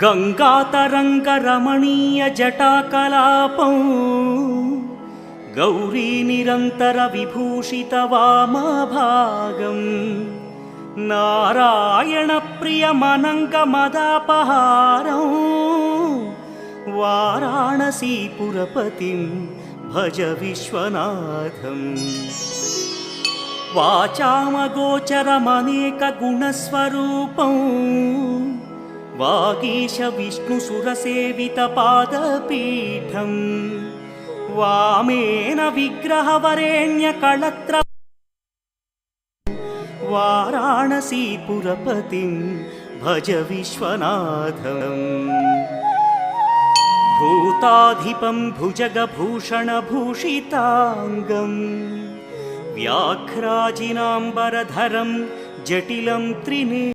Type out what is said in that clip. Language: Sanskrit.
गङ्गातरङ्गरमणीयजटाकलापं गौरीनिरन्तरविभूषितवामभागं नारायणप्रियमनङ्गमदापहारं वाराणसीपुरपतिं भज विश्वनाथम्। वाचामगोचरमनेकगुणस्वरूपं वागीश विष्णुसुरसेवितपादपीठं वामेन विग्रहवरेण्यकळत्र वाराणसीपुरपतिं भज विश्वनाथम्। भूताधिपं भुजगभूषणभूषिताङ्गं व्याघ्राजिनाम्बरधरं जटिलं त्रिने